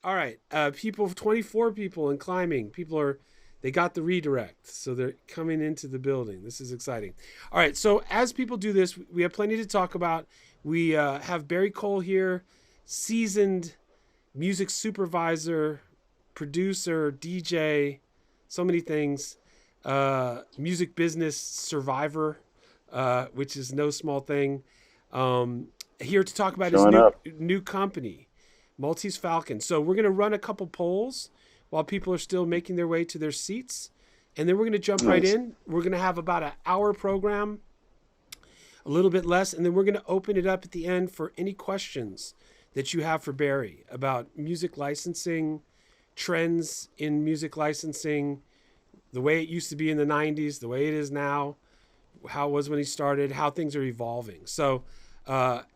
All right. People, 24 people and climbing. They got the redirect. So they're coming into the building. This is exciting. All right. So as people do this, we have plenty to talk about. We have Barry Cole here, seasoned music supervisor, producer, DJ, so many things. Music business survivor, which is no small thing. Here to talk about his new company, Maltese Falcon. So we're going to run a couple polls while people are still making their way to their seats. And then we're going to jump right in. We're going to have about an hour program, a little bit less. And then we're going to open it up at the end for any questions that you have for Barry about music licensing, trends in music licensing, the way it used to be in the 90s, the way it is now, how it was when he started, how things are evolving. So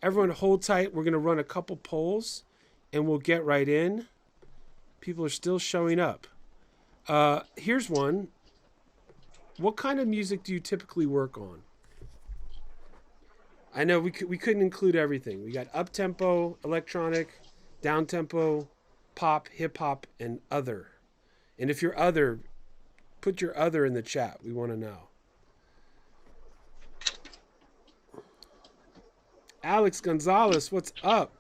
everyone hold tight. We're going to run a couple polls and we'll get right in. People are still showing up. Here's one. What kind of music do you typically work on? I know we couldn't include everything. We got up-tempo, electronic, down-tempo, pop, hip-hop, and other. And if you're other, put your other in the chat. We want to know. Alex Gonzalez, what's up?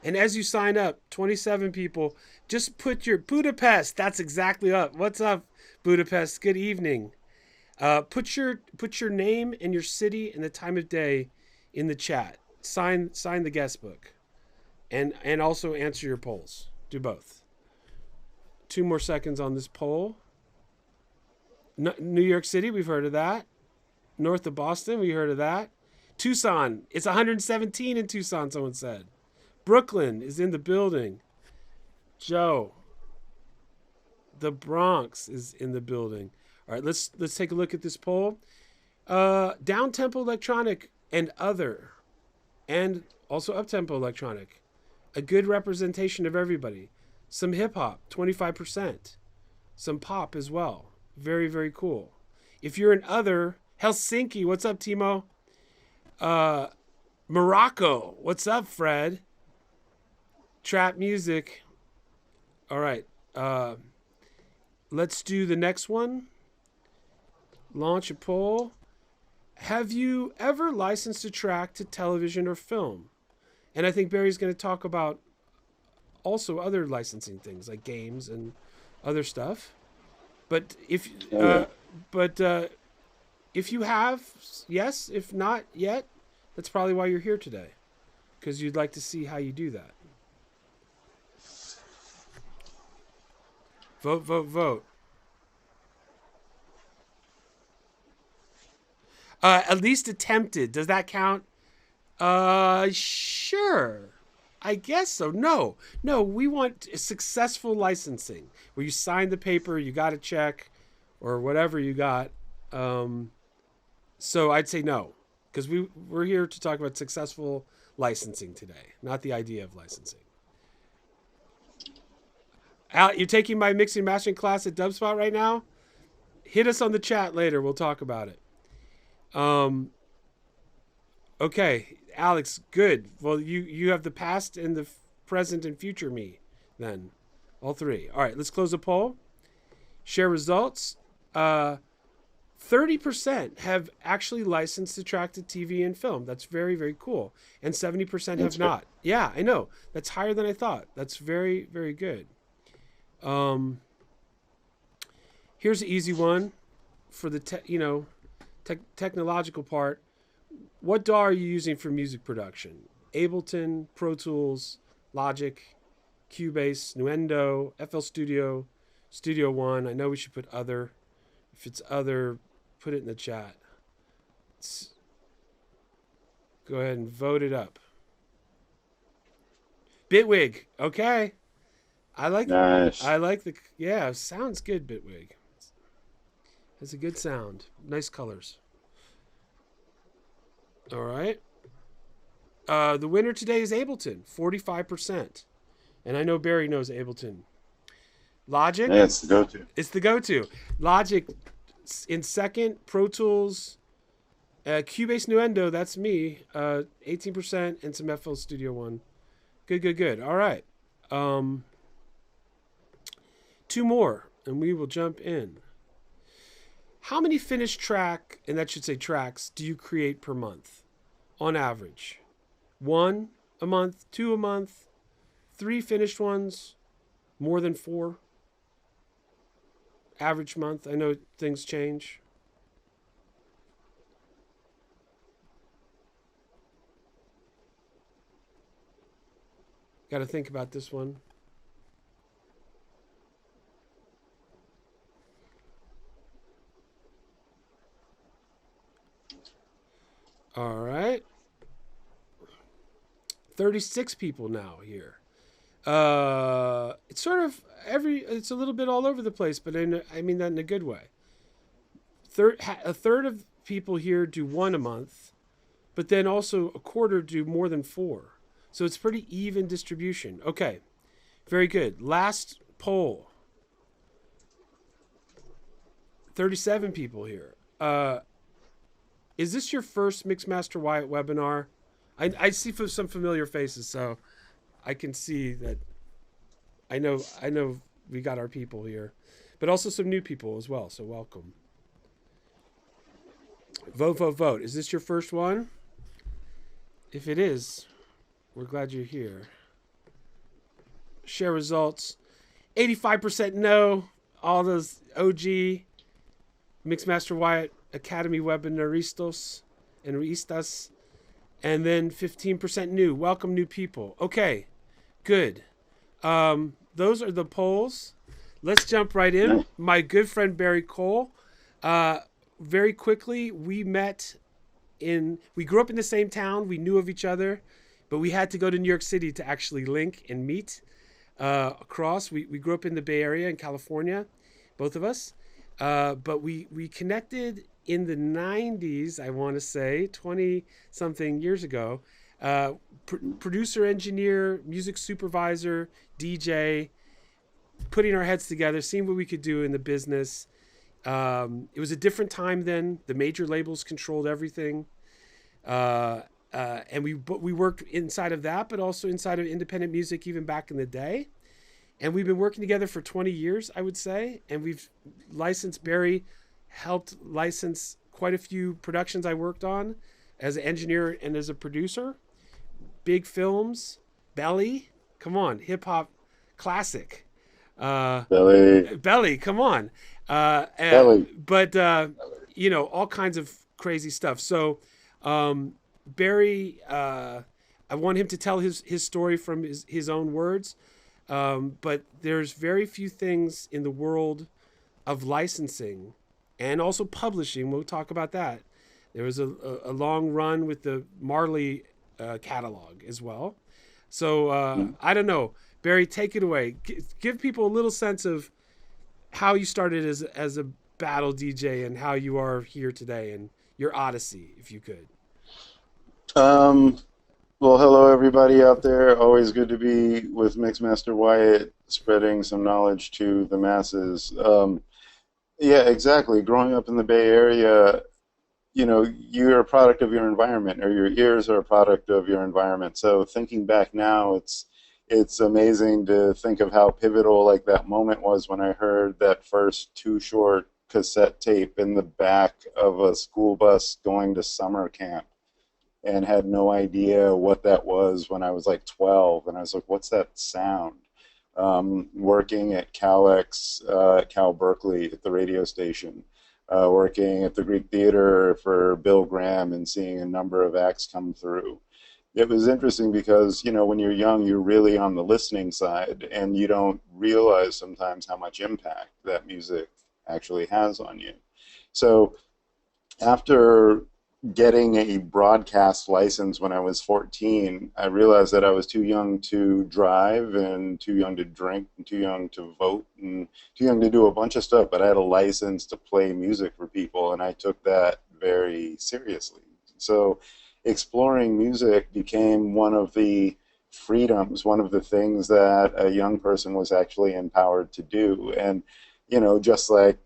And as you sign up, 27 people, just put your Budapest. That's exactly up. What's up, Budapest? Good evening. Put your name and your city and the time of day in the chat. Sign the guest book, and also answer your polls. Do both. 2 more seconds on this poll. New York City, we've heard of that. North of Boston, we heard of that. Tucson, it's 117 in Tucson, someone said. Brooklyn is in the building. Joe, the Bronx is in the building. All right, let's take a look at this poll. Down-tempo electronic and other, and also up-tempo electronic. A good representation of everybody. Some hip-hop, 25%. Some pop as well. Very, very cool. If you're an other, Helsinki, what's up, Timo? Morocco, what's up, Fred? Trap music. All right. Let's do the next one. Launch a poll. Have you ever licensed a track to television or film? And I think Barry's going to talk about also other licensing things like games and other stuff. But if you have, yes. If not yet, that's probably why you're here today, because you'd like to see how you do that. Vote, vote, vote. At least attempted. Does that count? Sure. I guess so. No, we want successful licensing where you sign the paper, you got a check or whatever you got. So I'd say no, because we're here to talk about successful licensing today, not the idea of licensing. Al, you're taking my mixing and mastering class at Dubspot right now? Hit us on the chat later. We'll talk about it. Okay, Alex, good. Well, you have the past and the present and future me then. All three. All right, let's close the poll. Share results. 30% have actually licensed a track to TV and film. That's very, very cool. And 70% have not. Yeah, I know. That's higher than I thought. That's very, very good. Here's an easy one for the technological part. What DAW are you using for music production? Ableton, Pro Tools, Logic, Cubase, Nuendo, FL Studio, Studio One. I know we should put other. If it's other, put it in the chat. Go ahead and vote it up. Bitwig. Okay. Nice. Yeah, sounds good, Bitwig. Has a good sound. Nice colors. All right. The winner today is Ableton, 45%. And I know Barry knows Ableton. Logic? Yeah, it's the go-to. It's the go-to. Logic in second, Pro Tools, Cubase Nuendo, that's me. 18% and some FL Studio One. Good. All right. Two more, and we will jump in. How many finished track, and that should say tracks, do you create per month, on average? 1 a month, 2 a month, 3 finished ones, more than 4? Average month. I know things change. Got to think about this one. All right. 36 people now here. It's sort of it's a little bit all over the place, but I mean that in a good way. A third of people here do 1 a month, but then also a quarter do more than 4. So it's pretty even distribution. Okay, very good. Last poll. 37 people here. Is this your first Mixmaster Wyatt webinar? I see some familiar faces, so I can see that. I know we got our people here, but also some new people as well, so welcome. Vote. Is this your first one? If it is, we're glad you're here. Share results. 85% no. All those OG Mixmaster Wyatt Academy webinaristas and reistas. And then 15% new. Welcome new people. Okay, good. Those are the polls. Let's jump right in. My good friend Barry Cole. Very quickly, we grew up in the same town. We knew of each other, but we had to go to New York City to actually link and meet across. We grew up in the Bay Area in California, both of us. But we connected in the 90s, I want to say, 20-something years ago. Producer, engineer, music supervisor, DJ, putting our heads together, seeing what we could do in the business. It was a different time then. The major labels controlled everything. And we worked inside of that, but also inside of independent music even back in the day. And we've been working together for 20 years, I would say. And we've licensed, Barry helped license quite a few productions I worked on as an engineer and as a producer. Big films, Belly, come on, hip hop classic. Belly, come on. Belly. But, all kinds of crazy stuff. So Barry, I want him to tell his story from his own words. But there's very few things in the world of licensing and also publishing. We'll talk about that. There was a long run with the Marley catalog as well. So I don't know. Barry, take it away. Give people a little sense of how you started as a battle DJ and how you are here today and your odyssey, if you could. Well, hello everybody out there. Always good to be with Mixmaster Wyatt, spreading some knowledge to the masses. Yeah, exactly. Growing up in the Bay Area, you're a product of your environment, or your ears are a product of your environment. So thinking back now, it's amazing to think of how pivotal like that moment was when I heard that first Too Short cassette tape in the back of a school bus going to summer camp, and had no idea what that was when I was like 12. And I was like, what's that sound? Working at Cal Berkeley at the radio station, working at the Greek Theater for Bill Graham and seeing a number of acts come through. It was interesting because, when you're young, you're really on the listening side, and you don't realize sometimes how much impact that music actually has on you. So after getting a broadcast license when I was 14, I realized that I was too young to drive and too young to drink and too young to vote and too young to do a bunch of stuff, but I had a license to play music for people, and I took that very seriously. So exploring music became one of the freedoms, one of the things that a young person was actually empowered to do. And, just like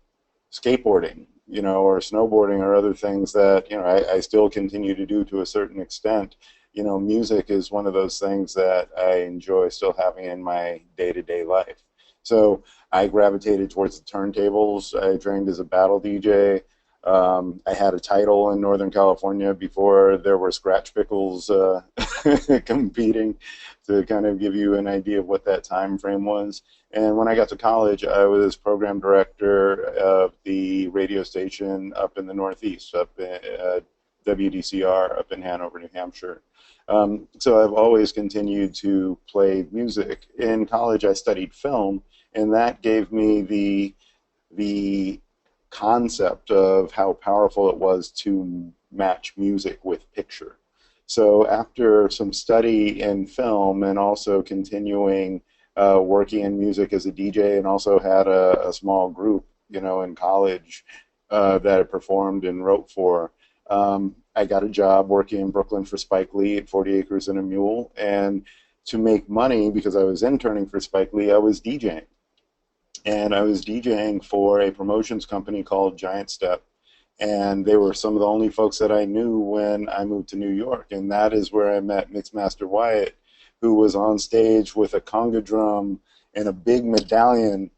skateboarding, or snowboarding or other things that, I still continue to do to a certain extent. Music is one of those things that I enjoy still having in my day-to-day life. So I gravitated towards the turntables. I trained as a battle DJ. I had a title in Northern California before there were scratch pickles competing, to kind of give you an idea of what that time frame was. And when I got to college, I was program director of the radio station up in the Northeast, up in WDCR up in Hanover, New Hampshire. So I've always continued to play music. In college, I studied film, and that gave me the concept of how powerful it was to match music with picture. So after some study in film and also continuing working in music as a DJ, and also had a small group, in college that I performed and wrote for, I got a job working in Brooklyn for Spike Lee at 40 Acres and a Mule. And to make money, because I was interning for Spike Lee, I was DJing. And I was DJing for a promotions company called Giant Step. And they were some of the only folks that I knew when I moved to New York. And that is where I met Mixmaster Wyatt, who was on stage with a conga drum and a big medallion,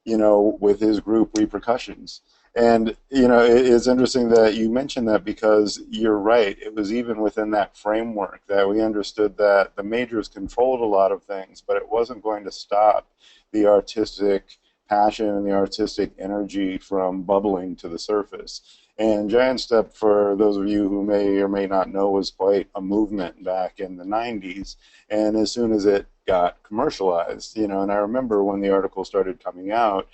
with his group Repercussions. And, it's interesting that you mentioned that, because you're right. It was even within that framework that we understood that the majors controlled a lot of things, but it wasn't going to stop the artistic passion and the artistic energy from bubbling to the surface. And Giant Step, for those of you who may or may not know, was quite a movement back in the 90s. And as soon as it got commercialized, and I remember when the article started coming out,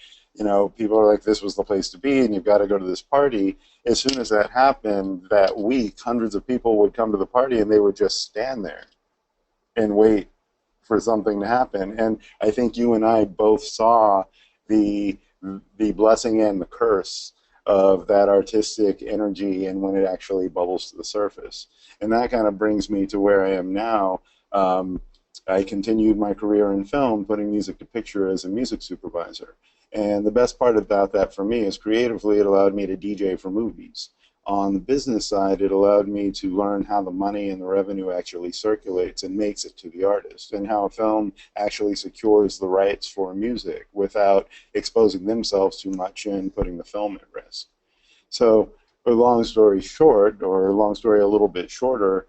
people are like, this was the place to be, and you've got to go to this party. As soon as that happened, that week, hundreds of people would come to the party, and they would just stand there and wait for something to happen. And I think you and I both saw the blessing and the curse of that artistic energy, and when it actually bubbles to the surface. And that kind of brings me to where I am now. I continued my career in film, putting music to picture as a music supervisor. And the best part about that for me is, creatively, it allowed me to DJ for movies. On the business side, it allowed me to learn how the money and the revenue actually circulates and makes it to the artist, and how a film actually secures the rights for music without exposing themselves too much and putting the film at risk. So, a long story short, or a long story a little bit shorter,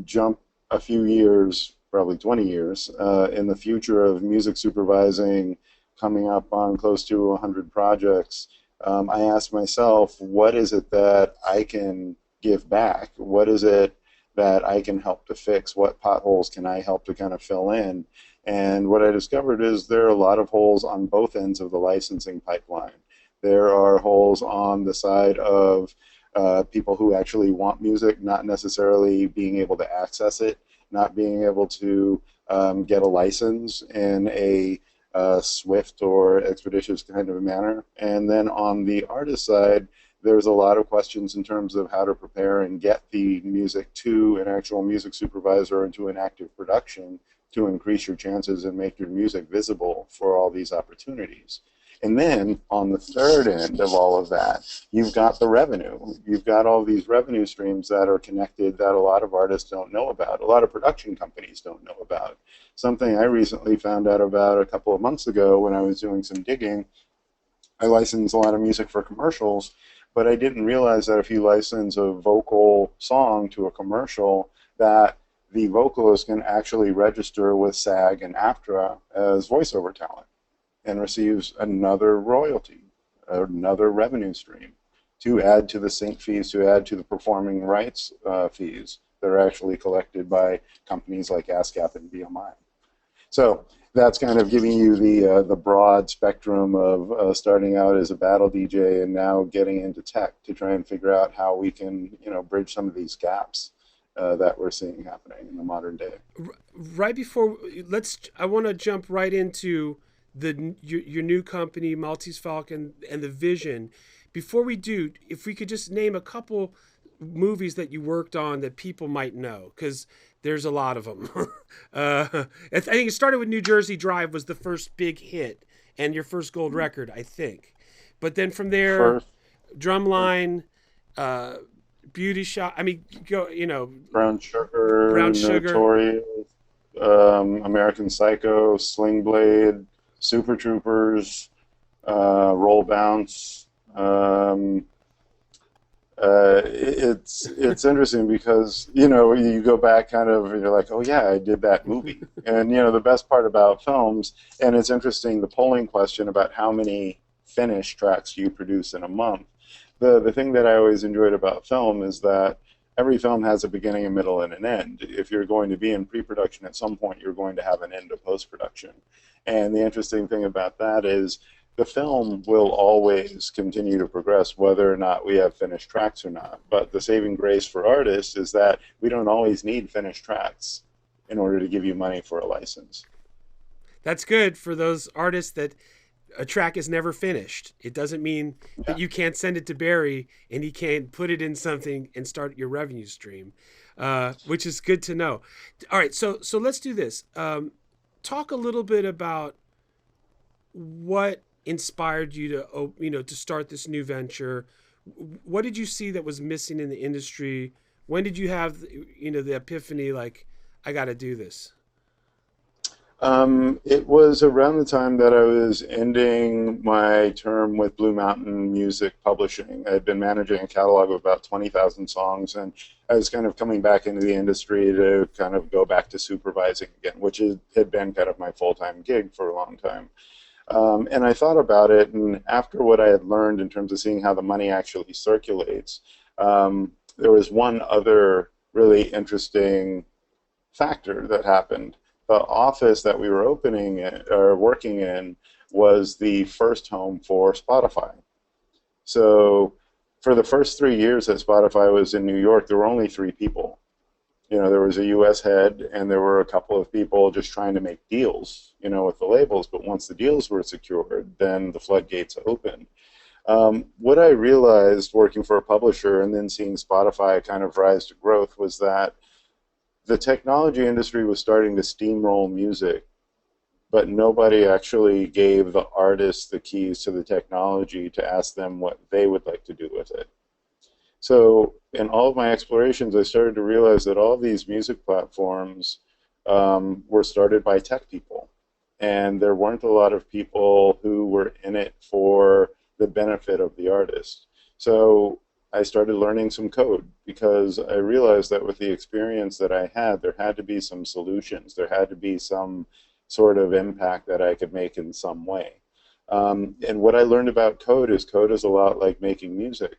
jump a few years, probably 20 years, in the future of music supervising, coming up on close to 100 projects. I asked myself, what is it that I can give back? What is it that I can help to fix? What potholes can I help to kind of fill in? And what I discovered is there are a lot of holes on both ends of the licensing pipeline. There are holes on the side of people who actually want music, not necessarily being able to access it, not being able to get a license in a swift or expeditious kind of a manner. And then on the artist side, there's a lot of questions in terms of how to prepare and get the music to an actual music supervisor and to an active production to increase your chances and make your music visible for all these opportunities. And then on the third end of all of that, you've got the revenue. You've got all these revenue streams that are connected that a lot of artists don't know about, a lot of production companies don't know about. Something I recently found out about a couple of months ago when I was doing some digging. I license a lot of music for commercials, but I didn't realize that if you license a vocal song to a commercial, that the vocalist can actually register with SAG and AFTRA as voiceover talent and receives another royalty, another revenue stream to add to the sync fees, to add to the performing rights fees that are actually collected by companies like ASCAP and BMI. So that's kind of giving you the broad spectrum of starting out as a battle DJ and now getting into tech to try and figure out how we can, bridge some of these gaps that we're seeing happening in the modern day. Right before, I want to jump right into your new company, Maltese Falcon, and the vision. Before we do, if we could just name a couple movies that you worked on that people might know, because there's a lot of them. I think it started with New Jersey Drive was the first big hit and your first gold record, I think. But then from there, Drumline, uh, Beautyshop. I mean, go, Brown Sugar, Brown Sugar. Notorious, American Psycho, Sling Blade, Super Troopers, Roll Bounce. It's interesting because you go back kind of and you're like, oh yeah, I did that movie. And the best part about films, and it's interesting, the polling question about how many finished tracks do you produce in a month. The thing that I always enjoyed about film is that every film has a beginning, a middle, and an end. If you're going to be in pre-production at some point, you're going to have an end of post-production. And the interesting thing about that is the film will always continue to progress whether or not we have finished tracks or not. But the saving grace for artists is that we don't always need finished tracks in order to give you money for a license. That's good for those artists that a track is never finished. It doesn't mean that you can't send it to Barry and he can't put it in something and start your revenue stream, which is good to know. All right, so let's do this. Talk a little bit about what inspired you to start this new venture. What did you see that was missing in the industry? When did you have the epiphany, like, I got to do this? It was around the time that I was ending my term with Blue Mountain Music Publishing. I had been managing a catalog of about 20,000 songs, and I was kind of coming back into the industry to kind of go back to supervising again, which had been kind of my full-time gig for a long time. And I thought about it, and after what I had learned in terms of seeing how the money actually circulates, there was one other really interesting factor that happened. The office that we were working in was the first home for Spotify. So for the first 3 years that Spotify was in New York, there were only 3 people. There was a U.S. head, and there were a couple of people just trying to make deals, with the labels. But once the deals were secured, then the floodgates opened. What I realized working for a publisher and then seeing Spotify kind of rise to growth was that the technology industry was starting to steamroll music, but nobody actually gave the artists the keys to the technology to ask them what they would like to do with it. So in all of my explorations, I started to realize that all of these music platforms were started by tech people. And there weren't a lot of people who were in it for the benefit of the artist. So I started learning some code because I realized that with the experience that I had, there had to be some solutions. There had to be some sort of impact that I could make in some way. And what I learned about code is a lot like making music.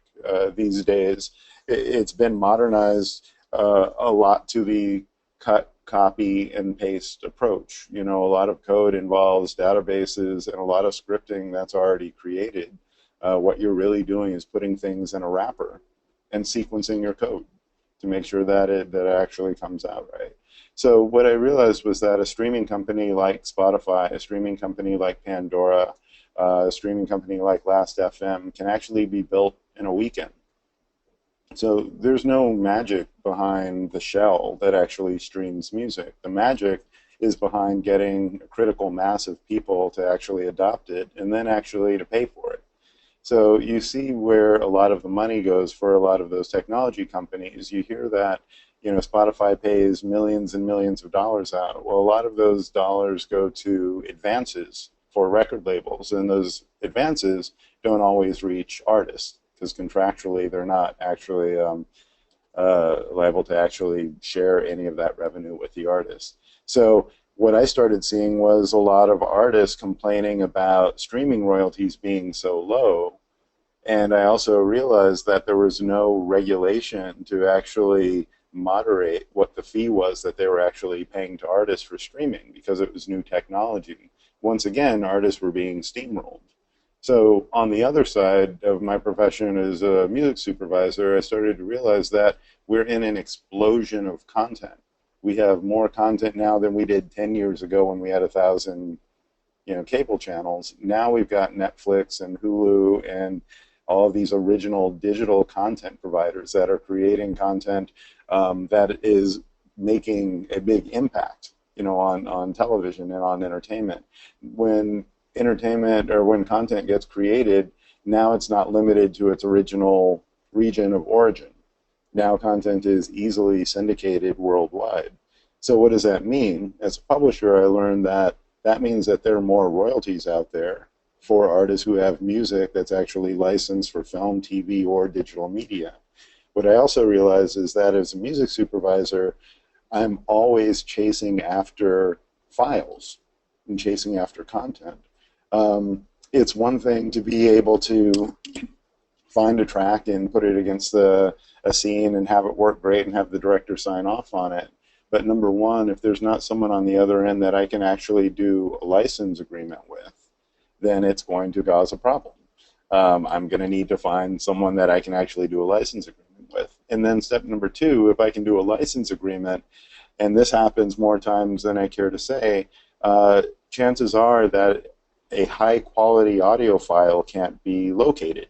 These days, it's been modernized a lot to the cut, copy, and paste approach. A lot of code involves databases and a lot of scripting that's already created. What you're really doing is putting things in a wrapper and sequencing your code to make sure that it actually comes out right. So what I realized was that a streaming company like Spotify, a streaming company like Pandora, a streaming company like Last.fm can actually be built in a weekend. So there's no magic behind the shell that actually streams music. The magic is behind getting a critical mass of people to actually adopt it and then actually to pay for it. So you see where a lot of the money goes for a lot of those technology companies. You hear that, Spotify pays millions and millions of dollars out. Well, a lot of those dollars go to advances for record labels, and those advances don't always reach artists because contractually they're not actually liable to actually share any of that revenue with the artist. So what I started seeing was a lot of artists complaining about streaming royalties being so low, and I also realized that there was no regulation to actually moderate what the fee was that they were actually paying to artists for streaming because it was new technology. Once again, artists were being steamrolled. So on the other side of my profession as a music supervisor, I started to realize that we're in an explosion of content. We have more content now than we did 10 years ago when we had 1,000, cable channels. Now we've got Netflix and Hulu and all of these original digital content providers that are creating content that is making a big impact, on television and on entertainment. When content gets created, Now it's not limited to its original region of origin. Now content is easily syndicated worldwide. So what does that mean? As a publisher, I learned that that means that there are more royalties out there for artists who have music that's actually licensed for film, TV, or digital media. What I also realized is that as a music supervisor, I'm always chasing after files and chasing after content. It's one thing to be able to find a track and put it against a scene and have it work great and have the director sign off on it. But number one, if there's not someone on the other end that I can actually do a license agreement with, then it's going to cause a problem. I'm going to need to find someone that I can actually do a license agreement with. And then step number two, if I can do a license agreement, and this happens more times than I care to say, chances are that a high quality audio file can't be located.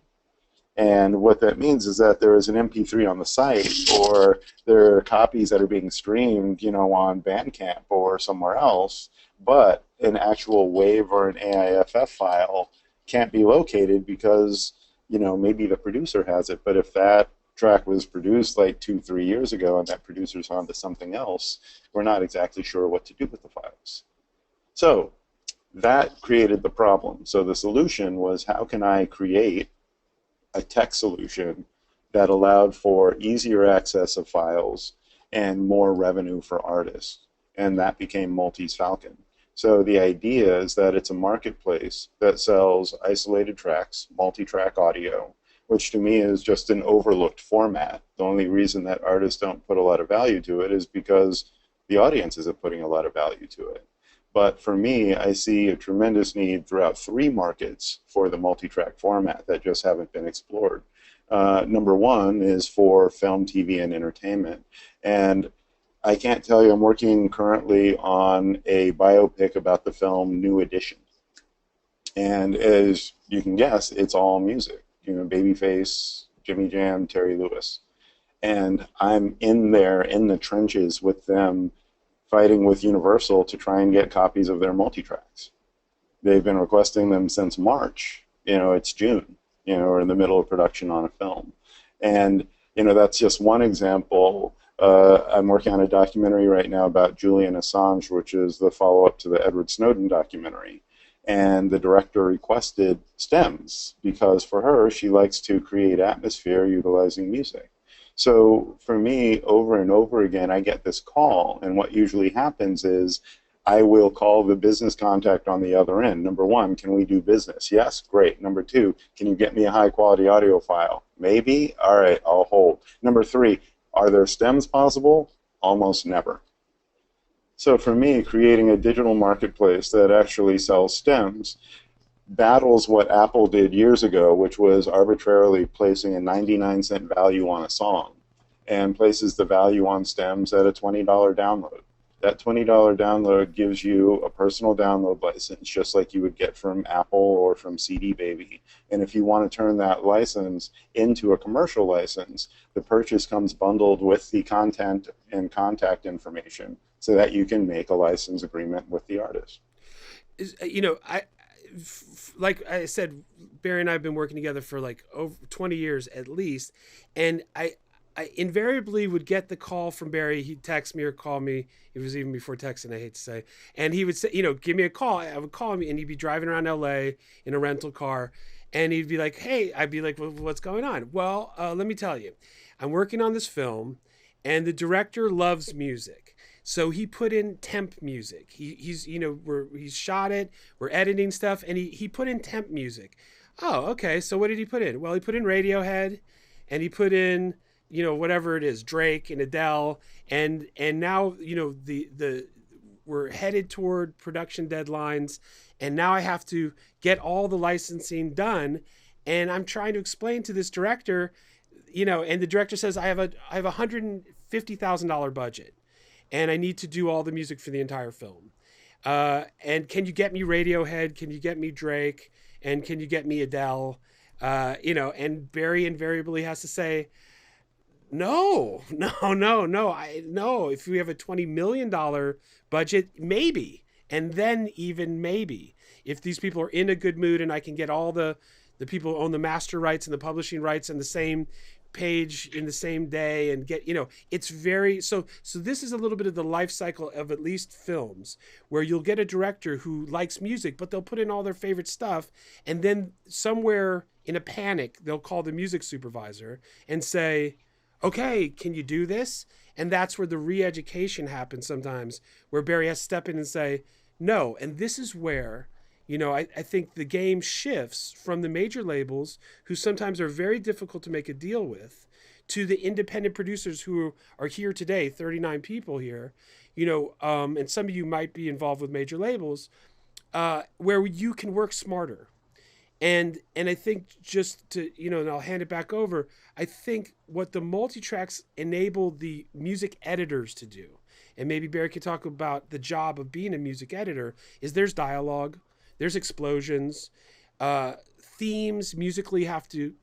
And what that means is that there is an MP3 on the site, or there are copies that are being streamed, on Bandcamp or somewhere else, but an actual WAV or an AIFF file can't be located because, maybe the producer has it, but if that track was produced like 2-3 years ago and that producer's on to something else, we're not exactly sure what to do with the files. So that created the problem. So the solution was, how can I create a tech solution that allowed for easier access of files and more revenue for artists? And that became Maltese Falcon. So the idea is that it's a marketplace that sells isolated tracks, multi-track audio, which to me is just an overlooked format. The only reason that artists don't put a lot of value to it is because the audience isn't putting a lot of value to it. But for me, I see a tremendous need throughout 3 markets for the multi-track format that just haven't been explored. Number one is for film, TV, and entertainment. And I can't tell you, I'm working currently on a biopic about the film New Edition. And as you can guess, it's all music. Babyface, Jimmy Jam, Terry Lewis. And I'm in there in the trenches with them, fighting with Universal to try and get copies of their multi-tracks. They've been requesting them since March. It's June, we're in the middle of production on a film. And, that's just one example. I'm working on a documentary right now about Julian Assange, which is the follow-up to the Edward Snowden documentary. And the director requested stems because for her, she likes to create atmosphere utilizing music. So for me, over and over again, I get this call, and what usually happens is I will call the business contact on the other end. Number one, can we do business? Yes, great. Number two, can you get me a high-quality audio file? Maybe? All right, I'll hold. Number three, are there stems possible? Almost never. So for me, creating a digital marketplace that actually sells stems battles what Apple did years ago, which was arbitrarily placing a 99-cent value on a song, and places the value on stems at a $20 download. That $20 download gives you a personal download license, just like you would get from Apple or from CD Baby. And if you want to turn that license into a commercial license, the purchase comes bundled with the content and contact information so that you can make a license agreement with the artist. Like I said, Barry and I have been working together for like over 20 years at least. And I invariably would get the call from Barry. He'd text me or call me. It was even before texting, I hate to say. And he would say, give me a call. I would call him, and he'd be driving around LA in a rental car. And he'd be like, hey, I'd be like, well, what's going on? Well, let me tell you, I'm working on this film, and the director loves music. So he put in temp music. He's shot it. We're editing stuff, and he put in temp music. Oh, okay. So what did he put in? Well, he put in Radiohead, and he put in whatever it is, Drake and Adele, and now we're headed toward production deadlines, and now I have to get all the licensing done, and I'm trying to explain to this director, and the director says I have a $150,000 budget. And I need to do all the music for the entire film. And can you get me Radiohead? Can you get me Drake? And can you get me Adele? And Barry invariably has to say, no. If we have a $20 million budget, maybe. And then even maybe. If these people are in a good mood and I can get all the the people who own the master rights and the publishing rights and the same page in the same day, and get, it's very, so this is a little bit of the life cycle of at least films, where you'll get a director who likes music, but they'll put in all their favorite stuff, and then somewhere in a panic they'll call the music supervisor and say, okay, can you do this? And that's where the re-education happens sometimes, where Barry has to step in and say no. And this is where, I think the game shifts from the major labels, who sometimes are very difficult to make a deal with, to the independent producers who are here today, 39 people here, and some of you might be involved with major labels, where you can work smarter. And I think, just to, and I'll hand it back over, I think what the multi-tracks enable the music editors to do, and maybe Barry could talk about the job of being a music editor, is there's dialogue, there's explosions, themes musically have to,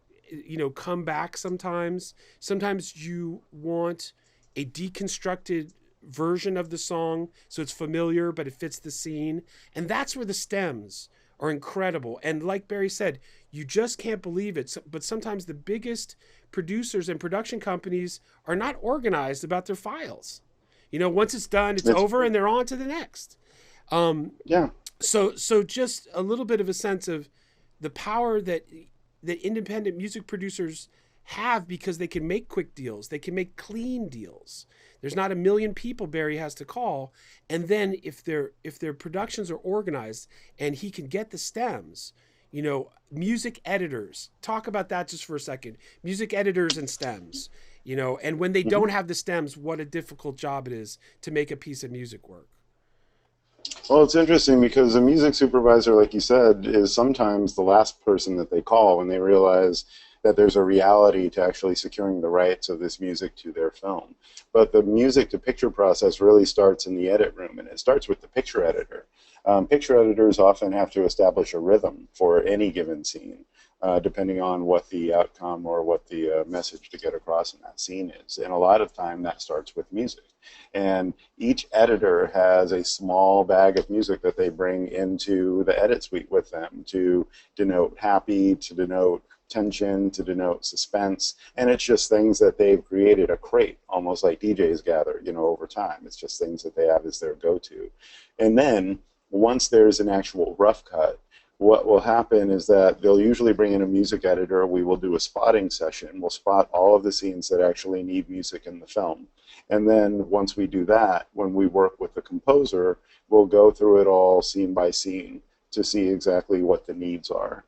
come back sometimes. Sometimes you want a deconstructed version of the song, so it's familiar, but it fits the scene. And that's where the stems are incredible. And like Barry said, you just can't believe it. But sometimes the biggest producers and production companies are not organized about their files. Once it's done, it's over, and they're on to the next. Yeah. So just a little bit of a sense of the power that independent music producers have, because they can make quick deals. They can make clean deals. There's not a million people Barry has to call. And then if their productions are organized and he can get the stems, music editors, talk about that just for a second. Music editors and stems, and when they don't have the stems, what a difficult job it is to make a piece of music work. Well, it's interesting because a music supervisor, like you said, is sometimes the last person that they call when they realize that there's a reality to actually securing the rights of this music to their film. But the music to picture process really starts in the edit room, and it starts with the picture editor. Picture editors often have to establish a rhythm for any given scene, depending on what the outcome or what the message to get across in that scene is. And a lot of time that starts with music. And each editor has a small bag of music that they bring into the edit suite with them to denote happy, to denote tension, to denote suspense. And it's just things that they've created, a crate, almost like DJs gather, over time. It's just things that they have as their go-to. And then once there's an actual rough cut, what will happen is that they'll usually bring in a music editor. We will do a spotting session. We'll spot all of the scenes that actually need music in the film. And then once we do that, when we work with the composer, we'll go through it all scene by scene to see exactly what the needs are.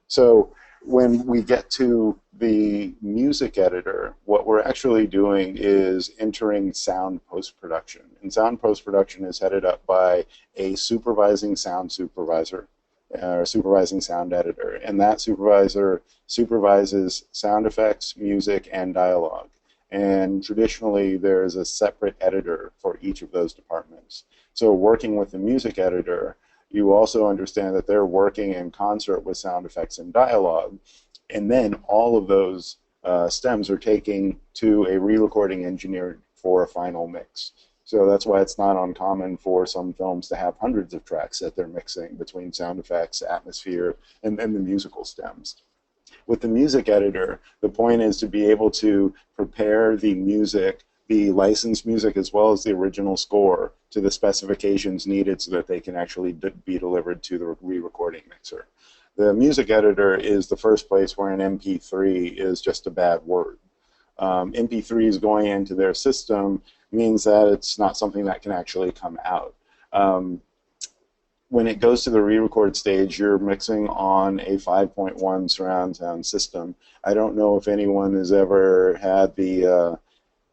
So when we get to the music editor, what we're actually doing is entering sound post-production. And sound post-production is headed up by a supervising sound supervisor, or supervising sound editor. And that supervisor supervises sound effects, music, and dialogue. And traditionally, there is a separate editor for each of those departments. So working with the music editor, you also understand that they're working in concert with sound effects and dialogue. And then all of those stems are taken to a re-recording engineer for a final mix. So that's why it's not uncommon for some films to have hundreds of tracks that they're mixing between sound effects, atmosphere, and the musical stems. With the music editor, the point is to be able to prepare the music, the licensed music as well as the original score, to the specifications needed so that they can actually be delivered to the re-recording mixer. The music editor is the first place where an MP3 is just a bad word. MP3s going into their system means that it's not something that can actually come out. When it goes to the re-record stage, you're mixing on a 5.1 surround sound system. I don't know if anyone has ever had the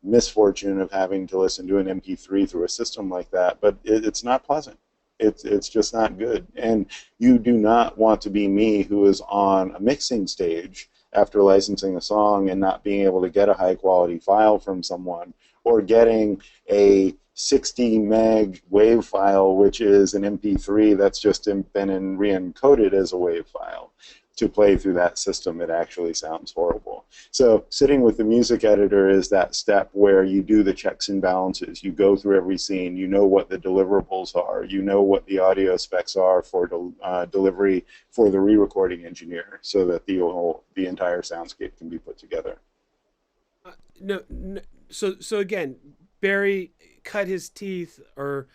misfortune of having to listen to an MP3 through a system like that, but it's not pleasant. It's just not good. And you do not want to be me, who is on a mixing stage after licensing a song and not being able to get a high quality file from someone, or getting a 60 meg WAV file, which is an MP3 that's just been re-encoded as a WAV file. to play through that system, it actually sounds horrible. So sitting with the music editor is that step where you do the checks and balances. You go through every scene. You know what the deliverables are. You know what the audio specs are for delivery for the re-recording engineer, so that the entire soundscape can be put together. No, so again, Barry cut his teeth, or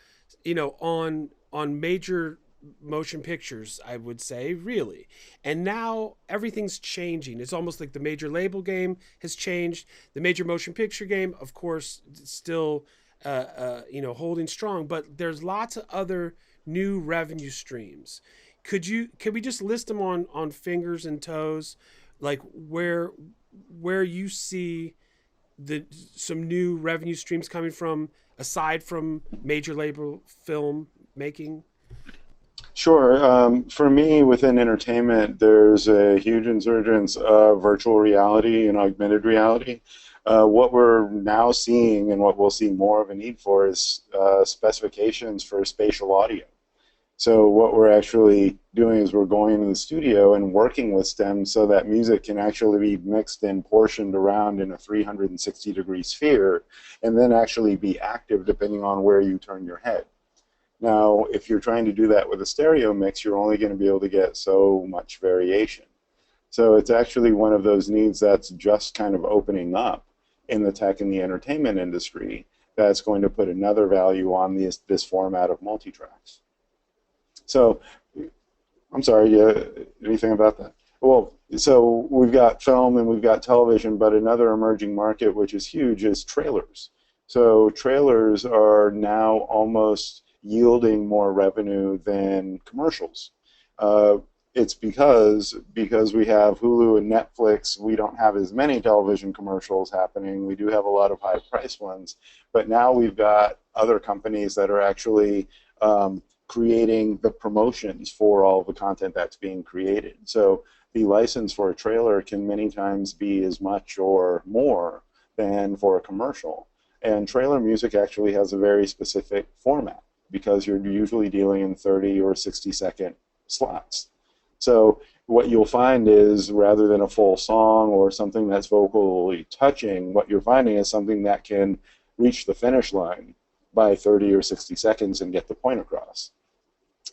on major motion pictures, I would say, really. And now everything's changing. It's almost like the major label game has changed. The major motion picture game, of course, still holding strong, but there's lots of other new revenue streams. Could we just list them on fingers and toes, like where you see some new revenue streams coming from, aside from major label film making? Sure. For me, within entertainment, there's a huge insurgence of virtual reality and augmented reality. What we're now seeing, and what we'll see more of a need for, is specifications for spatial audio. So what we're actually doing is we're going into the studio and working with STEM so that music can actually be mixed and portioned around in a 360-degree sphere, and then actually be active depending on where you turn your head. Now, if you're trying to do that with a stereo mix, you're only going to be able to get so much variation. So it's actually one of those needs that's just kind of opening up in the tech and the entertainment industry, that's going to put another value on this format of multitracks. So, I'm sorry, anything about that? Well, so we've got film and we've got television, but another emerging market which is huge is trailers. So trailers are now almost yielding more revenue than commercials. It's because we have Hulu and Netflix, we don't have as many television commercials happening. We do have a lot of high-priced ones, but now we've got other companies that are actually creating the promotions for all the content that's being created. So the license for a trailer can many times be as much or more than for a commercial. And trailer music actually has a very specific format, because you're usually dealing in 30 or 60-second slots. So what you'll find is, rather than a full song or something that's vocally touching, what you're finding is something that can reach the finish line by 30 or 60 seconds and get the point across.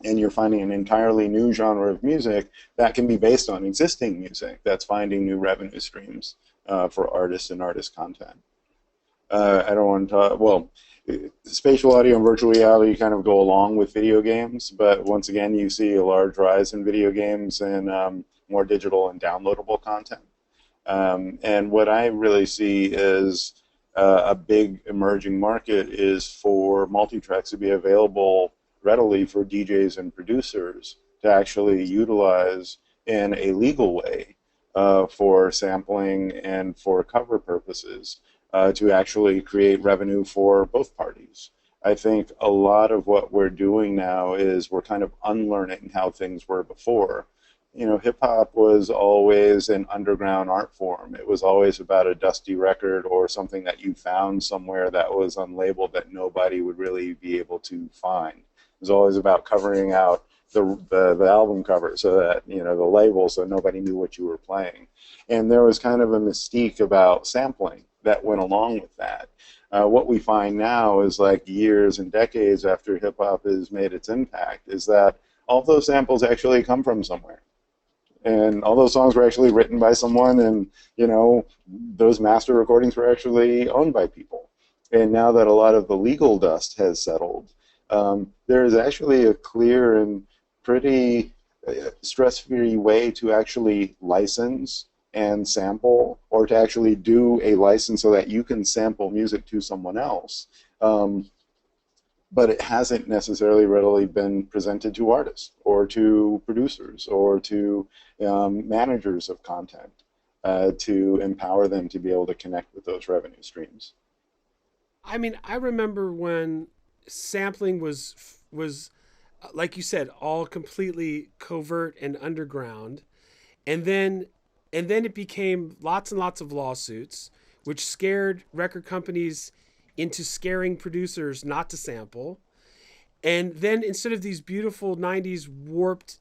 And you're finding an entirely new genre of music that can be based on existing music that's finding new revenue streams for artists and artist content. I don't want to talk, well, spatial audio and virtual reality kind of go along with video games, but once again, you see a large rise in video games and more digital and downloadable content. And what I really see is a big emerging market is for multitracks to be available readily for DJs and producers to actually utilize in a legal way for sampling and for cover purposes. To actually create revenue for both parties. I think a lot of what we're doing now is we're kind of unlearning how things were before. You know, hip hop was always an underground art form. It was always about a dusty record or something that you found somewhere that was unlabeled that nobody would really be able to find. It was always about covering out the album cover so that, the label, so nobody knew what you were playing. And there was kind of a mystique about sampling that went along with that. What we find now is, like, years and decades after hip-hop has made its impact, is that all of those samples actually come from somewhere. And all those songs were actually written by someone, and, those master recordings were actually owned by people. And now that a lot of the legal dust has settled, there is actually a clear and pretty stress-free way to actually license and sample, or to actually do a license so that you can sample music to someone else. But it hasn't necessarily readily been presented to artists or to producers or to managers of content to empower them to be able to connect with those revenue streams. I mean, I remember when sampling was like you said, all completely covert and underground, and then it became lots and lots of lawsuits, which scared record companies into scaring producers not to sample. And then instead of these beautiful 90s warped,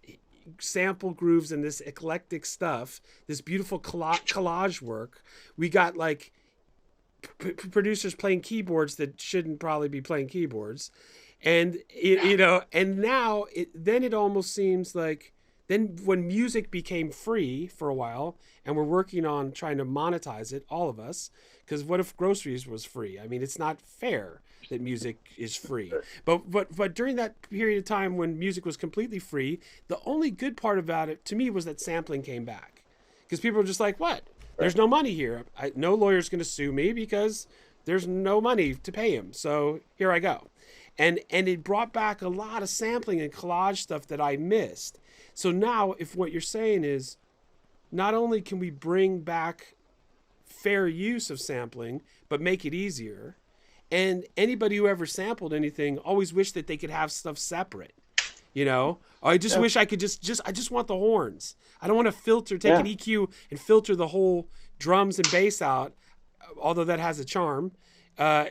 sample grooves and this eclectic stuff, this beautiful collage work. We got like producers playing keyboards that shouldn't probably be playing keyboards. And, and now then it almost seems like then when music became free for a while and we're working on trying to monetize it, all of us, because what if groceries was free? I mean, it's not fair that music is free. But during that period of time when music was completely free, the only good part about it to me was that sampling came back. Because people were just like, what? There's no money here. No lawyer's going to sue me because there's no money to pay him. So here I go. And it brought back a lot of sampling and collage stuff that I missed. So now if what you're saying is not only can we bring back fair use of sampling, but make it easier, and anybody who ever sampled anything always wished that they could have stuff separate. I just wish I could I just want the horns. I don't want to take an EQ and filter the whole drums and bass out, although that has a charm. I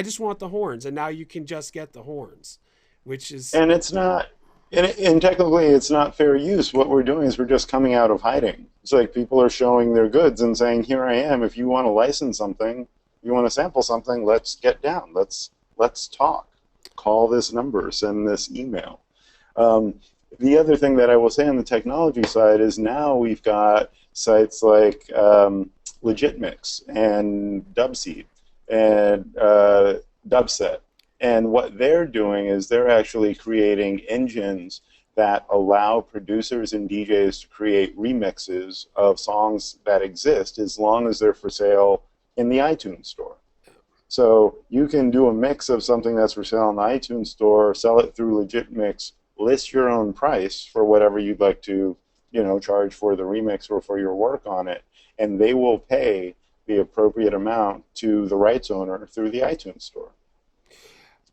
just want the horns, and now you can just get the horns, which is... And it's not, and technically it's not fair use. What we're doing is we're just coming out of hiding. It's like people are showing their goods and saying, here I am, if you want to license something, you want to sample something, let's get down, let's talk. Call this number, send this email. The other thing that I will say on the technology side is now we've got sites like Legitmix and Dubseed and Dubset. And what they're doing is they're actually creating engines that allow producers and DJs to create remixes of songs that exist as long as they're for sale in the iTunes store. So you can do a mix of something that's for sale in the iTunes store, sell it through Legitmix, list your own price for whatever you'd like to, charge for the remix or for your work on it, and they will pay the appropriate amount to the rights owner through the iTunes store.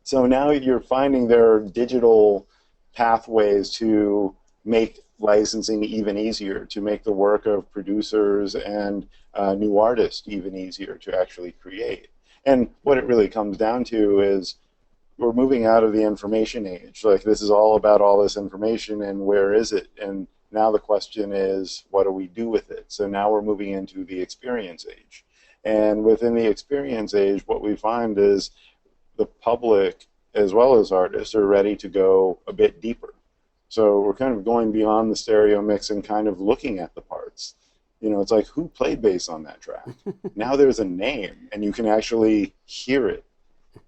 So now you're finding there are digital pathways to make licensing even easier, to make the work of producers and new artists even easier to actually create. And what it really comes down to is we're moving out of the information age. Like, this is all about all this information and where is it? And now the question is, what do we do with it? So now we're moving into the experience age. And within the experience age, what we find is the public as well as artists are ready to go a bit deeper. So we're kind of going beyond the stereo mix and kind of looking at the parts. It's like, who played bass on that track? Now there's a name, and you can actually hear it.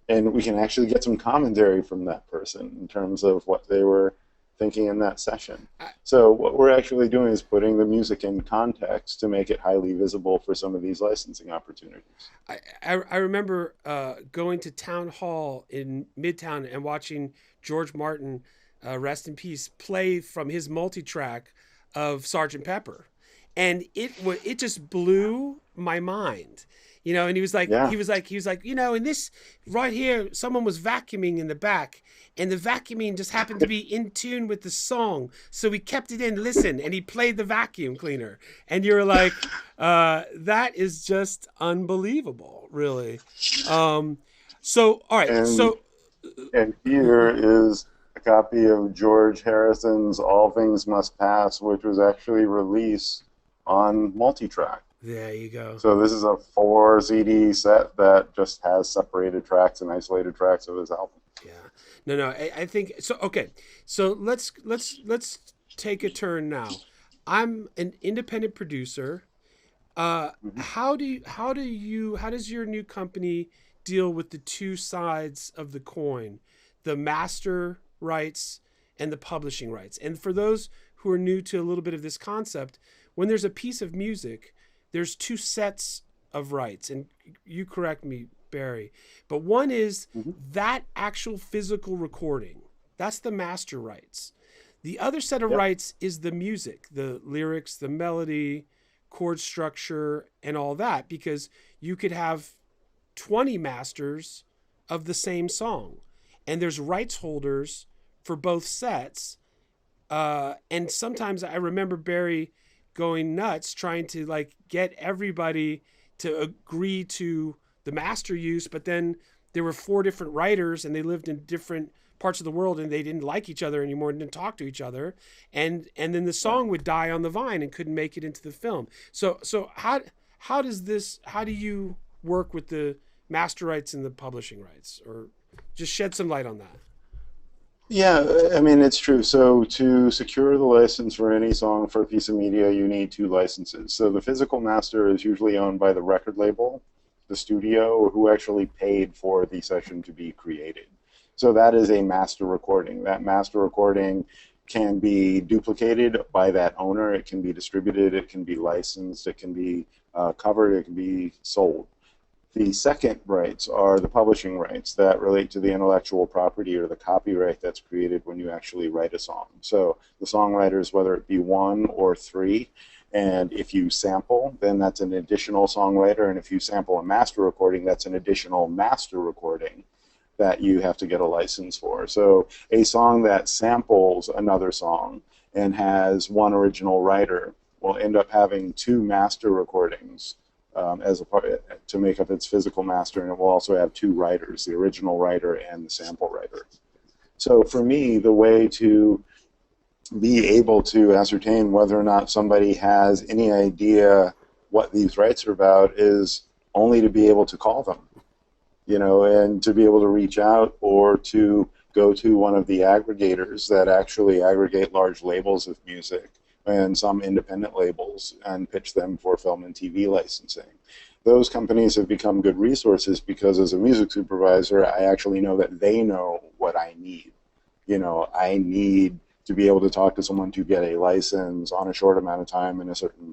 And we can actually get some commentary from that person in terms of what they were thinking in that session. So what we're actually doing is putting the music in context to make it highly visible for some of these licensing opportunities. I remember going to Town Hall in Midtown and watching George Martin, rest in peace, play from his multi-track of Sgt. Pepper. And it just blew my mind, and he was like, in this right here, someone was vacuuming in the back, and the vacuuming just happened to be in tune with the song. So we kept it in, listen, and he played the vacuum cleaner. And you're like, that is just unbelievable, really. All right. And here is a copy of George Harrison's All Things Must Pass, which was actually released on multi-track. There you go. So this is a 4 CD set that just has separated tracks and isolated tracks of his album. Yeah. No, I think so. Okay. So let's take a turn now. I'm an independent producer. How does your new company deal with the two sides of the coin, the master rights and the publishing rights? And for those who are new to a little bit of this concept, when there's a piece of music, there's two sets of rights, and you correct me, Barry, but one is that actual physical recording. That's the master rights. The other set of rights is the music, the lyrics, the melody, chord structure, and all that, because you could have 20 masters of the same song, and there's rights holders for both sets. And sometimes I remember Barry going nuts trying to get everybody to agree to the master use, but then there were 4 different writers and they lived in different parts of the world and they didn't like each other anymore and didn't talk to each other, and then the song would die on the vine and couldn't make it into the film. So how do you work with the master rights and the publishing rights, or just shed some light on that? Yeah, I mean, it's true. So to secure the license for any song for a piece of media, you need 2 licenses. So the physical master is usually owned by the record label, the studio, or who actually paid for the session to be created. So that is a master recording. That master recording can be duplicated by that owner. It can be distributed. It can be licensed. It can be covered. It can be sold. The second rights are the publishing rights that relate to the intellectual property or the copyright that's created when you actually write a song. So the songwriters, whether it be 1 or 3, and if you sample, then that's an additional songwriter, and if you sample a master recording, that's an additional master recording that you have to get a license for. So a song that samples another song and has 1 original writer will end up having 2 master recordings as a part to make up its physical master, and it will also have 2 writers, the original writer and the sample writer. So for me, the way to be able to ascertain whether or not somebody has any idea what these rights are about is only to be able to call them, and to be able to reach out or to go to one of the aggregators that actually aggregate large labels of music and some independent labels and pitch them for film and TV licensing. Those companies have become good resources because as a music supervisor, I actually know that they know what I need. I need to be able to talk to someone to get a license on a short amount of time and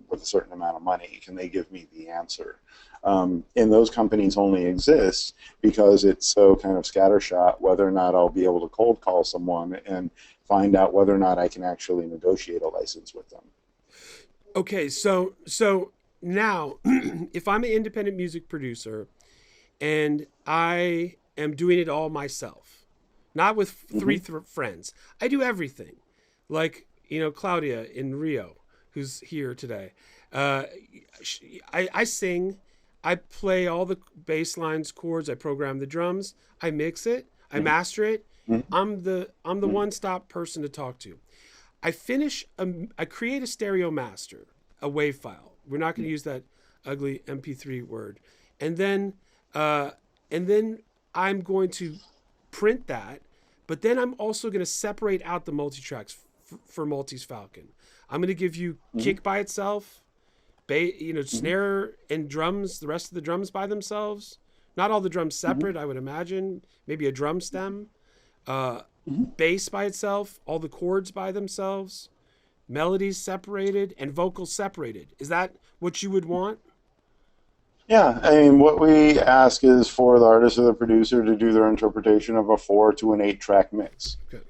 with a certain amount of money. Can they give me the answer? And those companies only exist because it's so kind of scattershot whether or not I'll be able to cold call someone and find out whether or not I can actually negotiate a license with them. Okay, so now, if I'm an independent music producer and I am doing it all myself, not with 3 friends, I do everything. Like, Claudia in Rio, who's here today. I sing, I play all the bass lines, chords, I program the drums, I mix it, I master it. I'm the one-stop person to talk to. I create a stereo master, a WAV file. We're not going to use that ugly MP3 word. And then I'm going to print that, but then I'm also going to separate out the multi-tracks for Maltese Falcon. I'm going to give you kick by itself, snare and drums, the rest of the drums by themselves. Not all the drums separate, I would imagine. Maybe a drum stem. Bass by itself, all the chords by themselves, melodies separated, and vocals separated. Is that what you would want? Yeah, I mean, what we ask is for the artist or the producer to do their interpretation of a 4 to an 8-track mix. Good.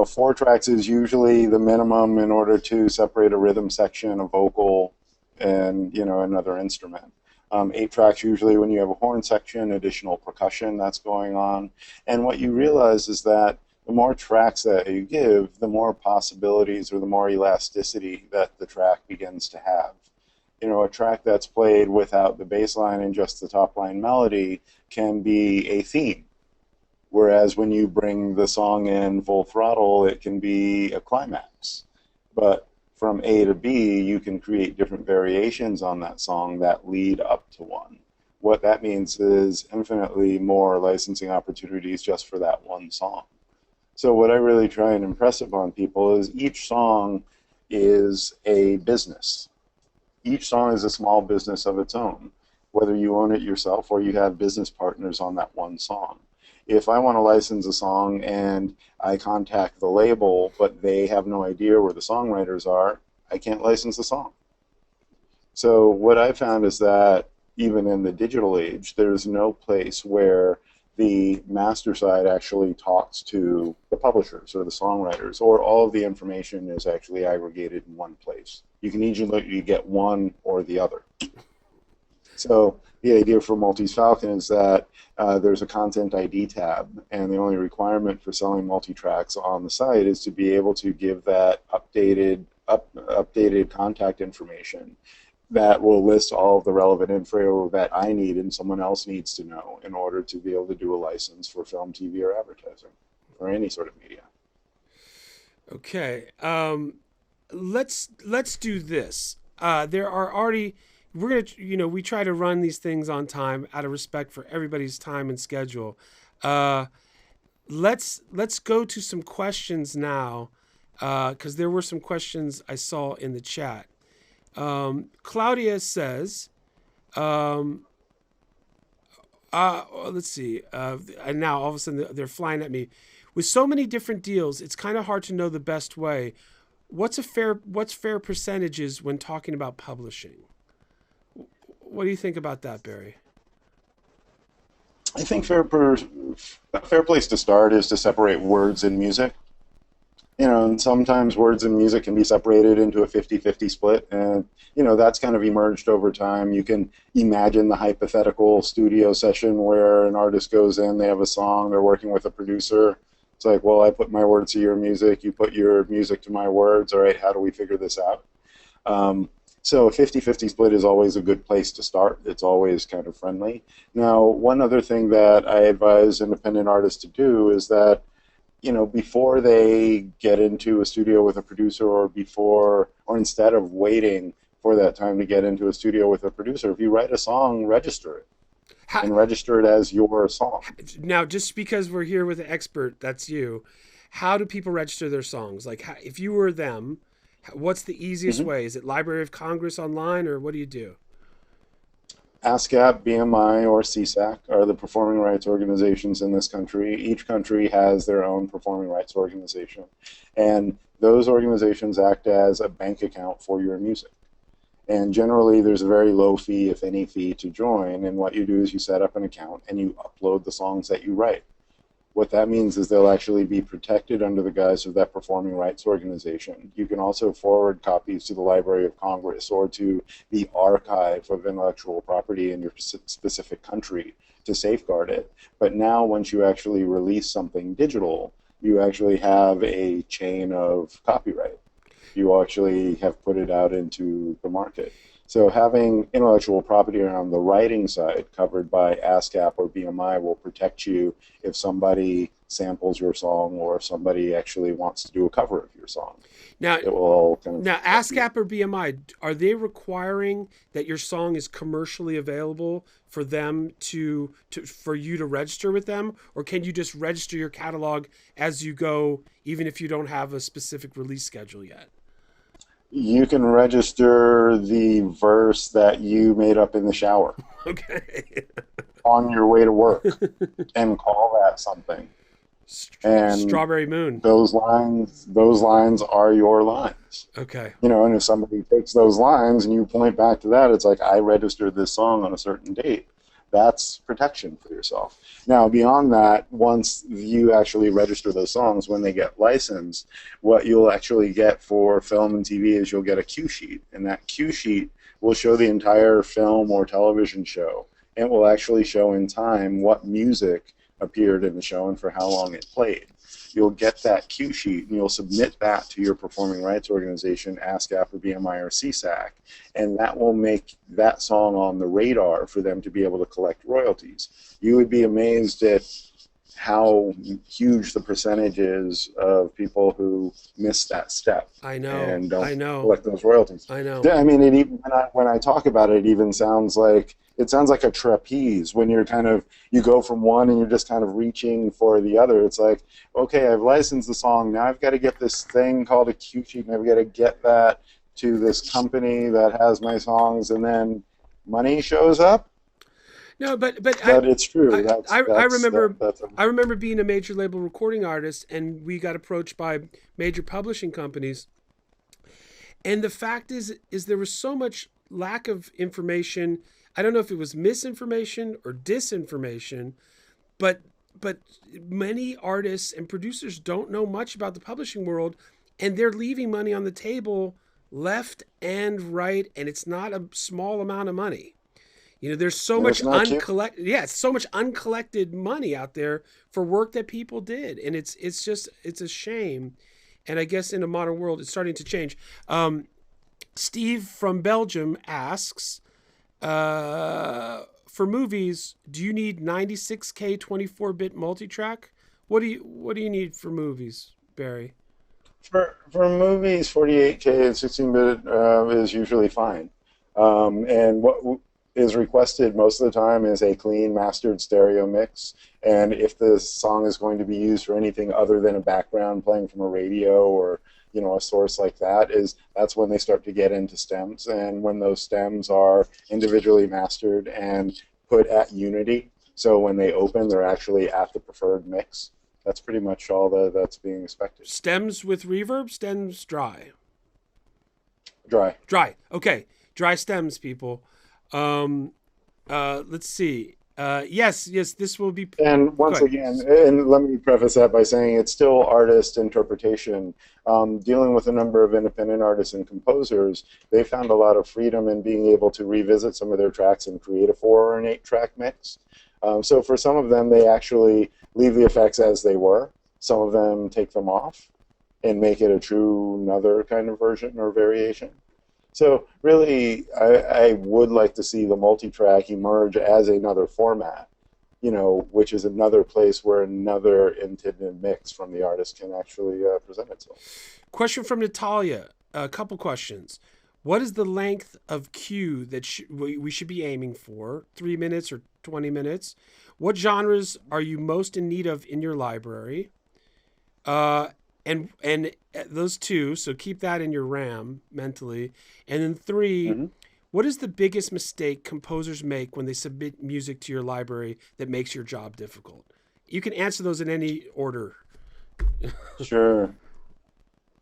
4 tracks is usually the minimum in order to separate a rhythm section, a vocal, and, another instrument. 8 tracks usually when you have a horn section, additional percussion that's going on. And what you realize is that the more tracks that you give, the more possibilities or the more elasticity that the track begins to have. A track that's played without the bass line and just the top line melody can be a theme. Whereas when you bring the song in full throttle, it can be a climax. But from A to B, you can create different variations on that song that lead up to one. What that means is infinitely more licensing opportunities just for that one song. So what I really try and impress upon people is each song is a business. Each song is a small business of its own, whether you own it yourself or you have business partners on that one song. If I want to license a song and I contact the label, but they have no idea where the songwriters are, I can't license the song. So what I found is that even in the digital age, there's no place where the master side actually talks to the publishers or the songwriters, or all of the information is actually aggregated in one place. You can easily get one or the other. So the idea for Maltese Falcon is that there's a content ID tab, and the only requirement for selling multi-tracks on the site is to be able to give that updated contact information that will list all of the relevant info that I need and someone else needs to know in order to be able to do a license for film, TV, or advertising, or any sort of media. Okay. Let's do this. There are already, we're gonna, we try to run these things on time out of respect for everybody's time and schedule. Let's go to some questions now, because there were some questions I saw in the chat. Claudia says, let's see. And now all of a sudden they're flying at me. With so many different deals, it's kind of hard to know the best way. What's fair percentages when talking about publishing? What do you think about that, Barry? I think a fair place to start is to separate words and music. And sometimes words and music can be separated into a 50-50 split, and that's kind of emerged over time. You can imagine the hypothetical studio session where an artist goes in, they have a song, they're working with a producer. It's like, well, I put my words to your music, you put your music to my words. All right, how do we figure this out? So a 50-50 split is always a good place to start. It's always kind of friendly. Now, one other thing that I advise independent artists to do is that, before they get into a studio with a producer, or instead of waiting for that time to get into a studio with a producer, if you write a song, register it. And register it as your song. Now, just because we're here with an expert, that's you, how do people register their songs? Like, if you were them, what's the easiest way? Is it Library of Congress online, or what do you do? ASCAP, BMI, or CSAC are the performing rights organizations in this country. Each country has their own performing rights organization. And those organizations act as a bank account for your music. And generally, there's a very low fee, if any fee, to join. And what you do is you set up an account and you upload the songs that you write. What that means is they'll actually be protected under the guise of that performing rights organization. You can also forward copies to the Library of Congress or to the archive of intellectual property in your specific country to safeguard it. But now, once you actually release something digital, you actually have a chain of copyright. You actually have put it out into the market. So having intellectual property around the writing side covered by ASCAP or BMI will protect you if somebody samples your song or if somebody actually wants to do a cover of your song. Now, it will kind of ASCAP or BMI, are they requiring that your song is commercially available for them for you to register with them, or can you just register your catalog as you go, even if you don't have a specific release schedule yet? You can register the verse that you made up in the shower. Okay. On your way to work, and call that something. And Strawberry Moon. Those lines are your lines. Okay. And if somebody takes those lines and you point back to that, it's like, I registered this song on a certain date. That's protection for yourself. Now, beyond that, once you actually register those songs, when they get licensed, what you'll actually get for film and TV is you'll get a cue sheet. And that cue sheet will show the entire film or television show. It will actually show in time what music appeared in the show and for how long it played. You'll get that cue sheet and you'll submit that to your performing rights organization, ASCAP or BMI or CSAC, and that will make that song on the radar for them to be able to collect royalties. You would be amazed at how huge the percentage is of people who miss that step. I know. And don't collect those royalties. I know. I mean, when I talk about it, it even sounds like a trapeze when you go from one and you're just kind of reaching for the other. It's like, okay, I've licensed the song. Now I've got to get this thing called a cue sheet, and I've got to get that to this company that has my songs, and then money shows up. No, but it's true. I remember being a major label recording artist, and we got approached by major publishing companies. And the fact is there was so much lack of information. I don't know if it was misinformation or disinformation, but many artists and producers don't know much about the publishing world, and they're leaving money on the table left and right, and it's not a small amount of money. There's so much uncollected money out there for work that people did, and it's a shame. And I guess in a modern world, it's starting to change. Steve from Belgium asks, for movies, do you need 96K 24-bit multitrack? What do you need for movies, Barry? For movies, 48K and 16-bit is usually fine. And what is requested most of the time is a clean mastered stereo mix. And if the song is going to be used for anything other than a background playing from a radio or a source like that, that's when they start to get into stems. And when those stems are individually mastered and put at unity, so when they open, they're actually at the preferred mix. That's pretty much all that's being expected. Stems with reverb, stems dry. Dry. Okay, dry stems, people. Let's see. Yes, this will be. And once again, and let me preface that by saying it's still artist interpretation. Dealing with a number of independent artists and composers, they found a lot of freedom in being able to revisit some of their tracks and create a 4 or an 8-track mix. So for some of them, they actually leave the effects as they were. Some of them take them off and make it a true another kind of version or variation. So really, I would like to see the multi-track emerge as another format, which is another place where another intended mix from the artist can actually present itself. Question from Natalia. A couple questions. What is the length of cue that we should be aiming for? 3 minutes or 20 minutes? What genres are you most in need of in your library? And those 2, so keep that in your RAM mentally. And then 3, What is the biggest mistake composers make when they submit music to your library that makes your job difficult? You can answer those in any order. Sure.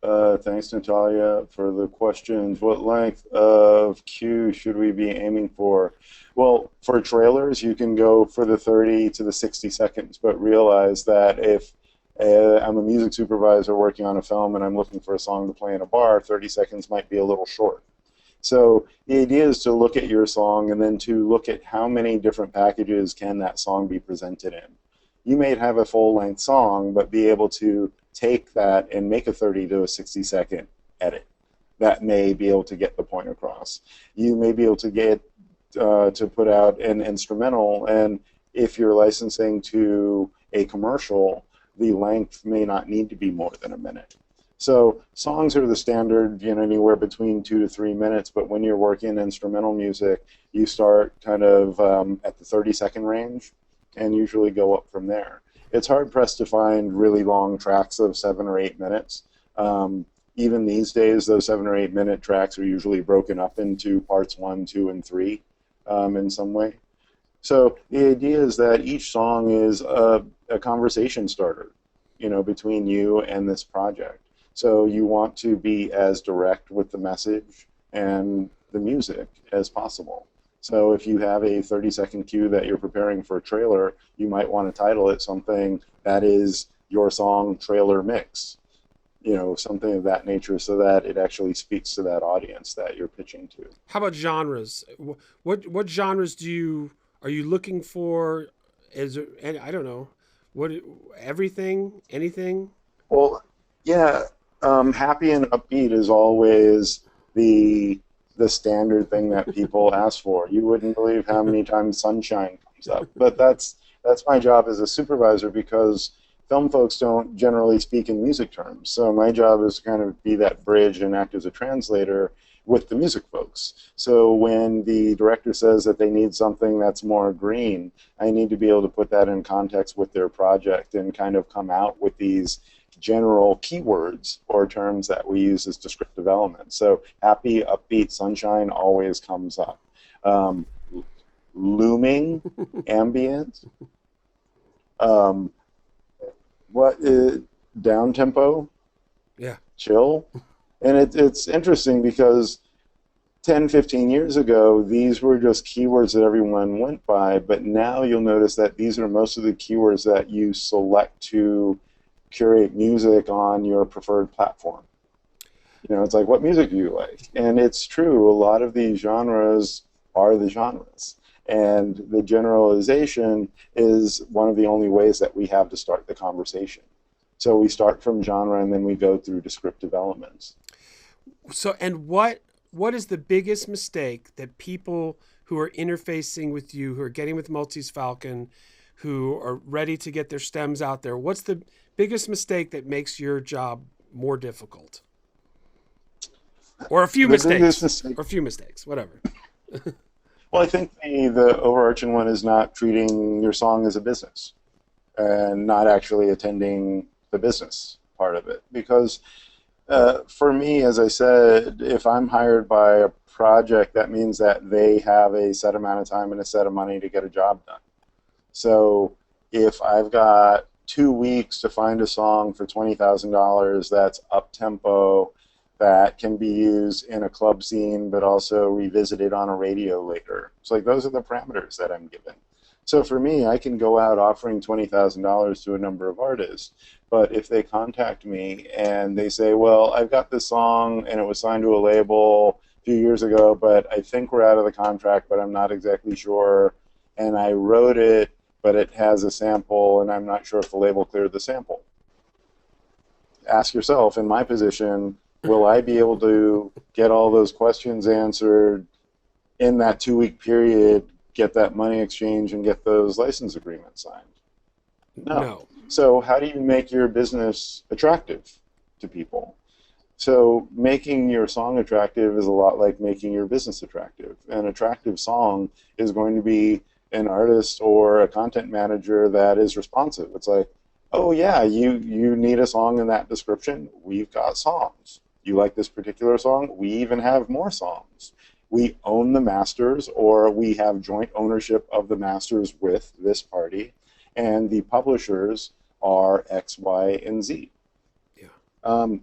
Thanks, Natalia, for the questions. What length of cue should we be aiming for? Well, for trailers, you can go for the 30 to the 60 seconds, but realize that if I'm a music supervisor working on a film and I'm looking for a song to play in a bar, 30 seconds might be a little short. So the idea is to look at your song and then to look at how many different packages can that song be presented in. You may have a full-length song, but be able to take that and make a 30 to a 60-second edit. That may be able to get the point across. You may be able to get to put out an instrumental, and if you're licensing to a commercial, the length may not need to be more than a minute. So songs are the standard, anywhere between 2 to 3 minutes, but when you're working instrumental music, you start kind of at the 30-second range and usually go up from there. It's hard-pressed to find really long tracks of 7 or 8 minutes. Even these days, those 7 or 8 minute tracks are usually broken up into parts 1, 2, and 3 in some way. So the idea is that each song is a conversation starter, between you and this project. So you want to be as direct with the message and the music as possible. So if you have a 30-second cue that you're preparing for a trailer, you might want to title it something that is your song trailer mix, something of that nature, so that it actually speaks to that audience that you're pitching to. How about genres? What genres are you looking for? I don't know. Everything, anything? Well, yeah. Happy and upbeat is always the standard thing that people ask for. You wouldn't believe how many times sunshine comes up. But that's my job as a supervisor, because film folks don't generally speak in music terms. So my job is to kind of be that bridge and act as a translator with the music folks. So when the director says that they need something that's more green, I need to be able to put that in context with their project and kind of come out with these general keywords or terms that we use as descriptive elements. So happy, upbeat, sunshine always comes up. Looming, ambient, down tempo, yeah, chill. And it's interesting because 10, 15 years ago, these were just keywords that everyone went by, but now you'll notice that these are most of the keywords that you select to curate music on your preferred platform. It's like, what music do you like? And it's true, a lot of these genres are the genres. And the generalization is one of the only ways that we have to start the conversation. So we start from genre and then we go through descriptive elements. So, and what what is the biggest mistake that people who are interfacing with you, who are getting with Maltese Falcon, who are ready to get their stems out there, what's the biggest mistake that makes your job more difficult? Or a few mistakes, whatever. Well, I think the overarching one is not treating your song as a business and not actually attending the business part of it. Because for me, as I said, if I'm hired by a project, that means that they have a set amount of time and a set of money to get a job done. So if I've got 2 weeks to find a song for $20,000 that's up-tempo, that can be used in a club scene, but also revisited on a radio later. It's like those are the parameters that I'm given. So for me, I can go out offering $20,000 to a number of artists, but if they contact me and they say, well, I've got this song and it was signed to a label a few years ago, but I think we're out of the contract, but I'm not exactly sure, and I wrote it, but it has a sample and I'm not sure if the label cleared the sample. Ask yourself, in my position, will I be able to get all those questions answered in that 2-week period, get that money exchange, and get those license agreements signed? No. So how do you make your business attractive to people? So making your song attractive is a lot like making your business attractive. An attractive song is going to be an artist or a content manager that is responsive. It's like, oh yeah, you need a song in that description. We've got songs. You like this particular song? We even have more songs. We own the masters, or we have joint ownership of the masters with this party, and the publishers are X, Y, and Z. Yeah.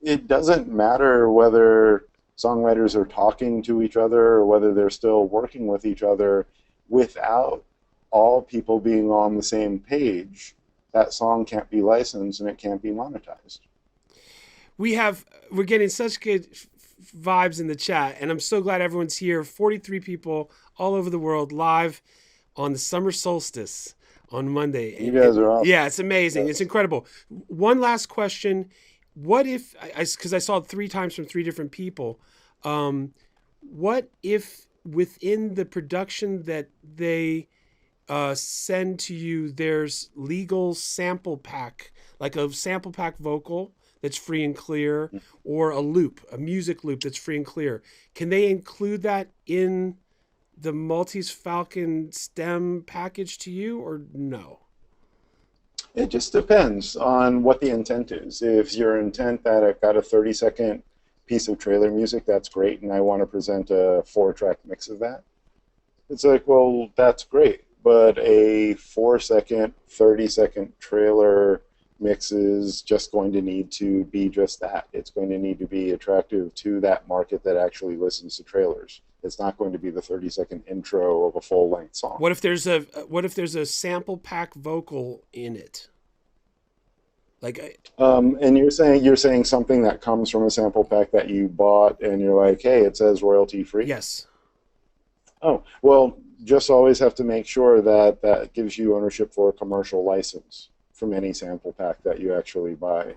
It doesn't matter whether songwriters are talking to each other or whether they're still working with each other. Without all people being on the same page, that song can't be licensed and it can't be monetized. We're getting such good vibes in the chat, and I'm so glad everyone's here. 43 people all over the world live on the summer solstice on Monday. You guys are awesome. Yeah, it's amazing. Yes. It's incredible. One last question. What if, because I saw it 3 times from 3 different people, what if within the production that they send to you, there's legal sample pack, like a sample pack vocal that's free and clear, or a music loop that's free and clear? Can they include that in the Maltese Falcon stem package to you, or no? It just depends on what the intent is. If your intent that I've got a 30-second piece of trailer music, that's great, and I want to present a 4-track mix of that, it's like, well, that's great, but a 4-second, 30-second trailer mix is just going to need to be just that. It's going to need to be attractive to that market that actually listens to trailers. It's not going to be the 30-second intro of a full-length song. What if there's a sample pack vocal in it? And you're saying something that comes from a sample pack that you bought, and you're like, hey, it says royalty free? Yes. Oh, well, just always have to make sure that that gives you ownership for a commercial license from any sample pack that you actually buy.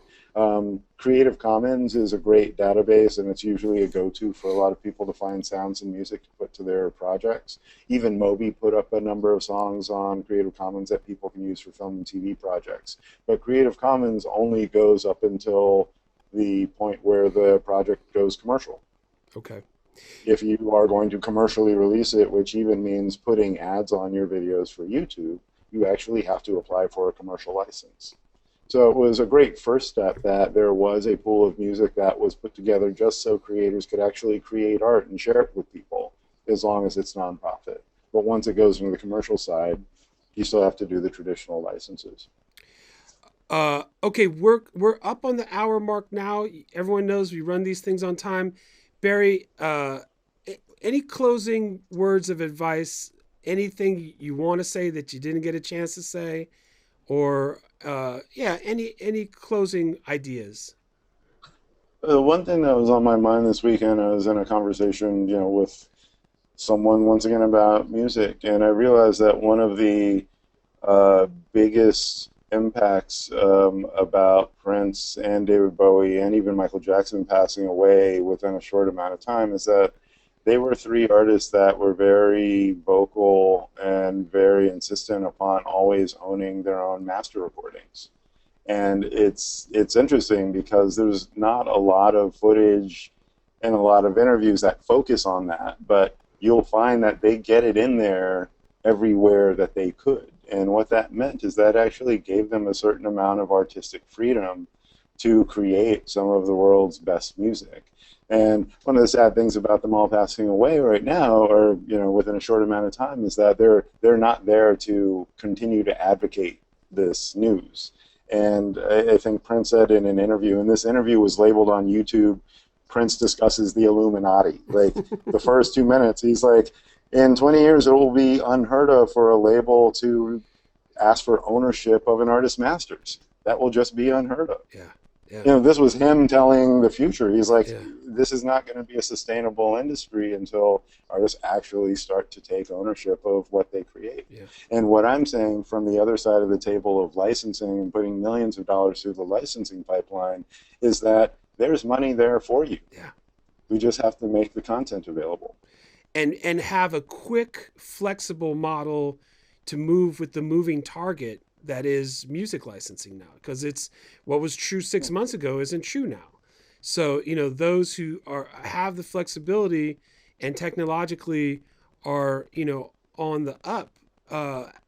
Creative Commons is a great database, and it's usually a go-to for a lot of people to find sounds and music to put to their projects. Even Moby put up a number of songs on Creative Commons that people can use for film and TV projects. But Creative Commons only goes up until the point where the project goes commercial. Okay. If you are going to commercially release it, which even means putting ads on your videos for YouTube, you actually have to apply for a commercial license. So it was a great first step that there was a pool of music that was put together just so creators could actually create art and share it with people, as long as it's nonprofit. But once it goes into the commercial side, you still have to do the traditional licenses. Okay, we're up on the hour mark now. Everyone knows we run these things on time. Barry, any closing words of advice? Anything you want to say that you didn't get a chance to say, or any closing ideas? One thing that was on my mind this weekend, I was in a conversation, with someone once again about music, and I realized that one of the biggest impacts about Prince and David Bowie and even Michael Jackson passing away within a short amount of time is that they were three artists that were very vocal and very insistent upon always owning their own master recordings. And it's interesting because there's not a lot of footage and a lot of interviews that focus on that, but you'll find that they get it in there everywhere that they could. And what that meant is that actually gave them a certain amount of artistic freedom to create some of the world's best music. And one of the sad things about them all passing away right now, or within a short amount of time, is that they're not there to continue to advocate this news. And I think Prince said in an interview, and this interview was labeled on YouTube, Prince discusses the Illuminati. Like the first 2 minutes, he's like, in 20 years, it will be unheard of for a label to ask for ownership of an artist's masters. That will just be unheard of. Yeah. Yeah. This was him telling the future. He's like, Yeah. this is not going to be a sustainable industry until artists actually start to take ownership of what they create. Yeah. And what I'm saying from the other side of the table of licensing and putting millions of dollars through the licensing pipeline is that there's money there for you. Yeah. We just have to make the content available. And have a quick, flexible model to move with the moving target that is music licensing now, because it's what was true 6 months ago isn't true now. So, those who have the flexibility and technologically are, on the up,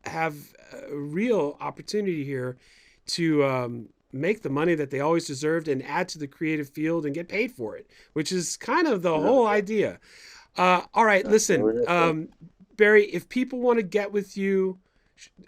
have a real opportunity here to make the money that they always deserved and add to the creative field and get paid for it, which is kind of the whole idea. All right, listen, Barry, if people want to get with you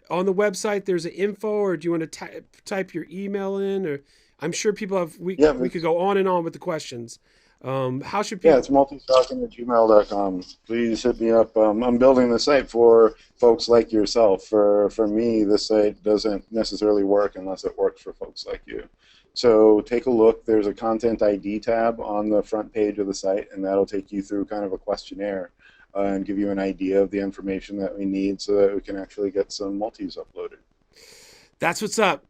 on the website, there's an info, or do you want to type your email in? Or I'm sure people have, we could go on and on with the questions. How should people? Yeah, it's multistalking@gmail.com. Please hit me up. I'm building the site for folks like yourself. For me, this site doesn't necessarily work unless it works for folks like you. So take a look. There's a content ID tab on the front page of the site, and that'll take you through kind of a questionnaire and give you an idea of the information that we need so that we can actually get some multis uploaded. That's what's up.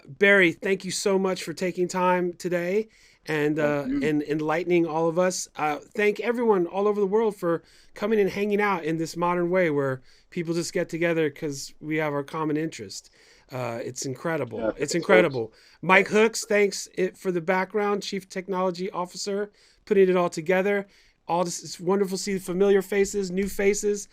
Barry, thank you so much for taking time today and enlightening all of us. Thank everyone all over the world for coming and hanging out in this modern way where people just get together because we have our common interest. It's incredible. Yeah, it's incredible. Mike Hooks, thanks for the background, Chief Technology Officer, putting it all together. All this, it's wonderful to see familiar faces, new faces.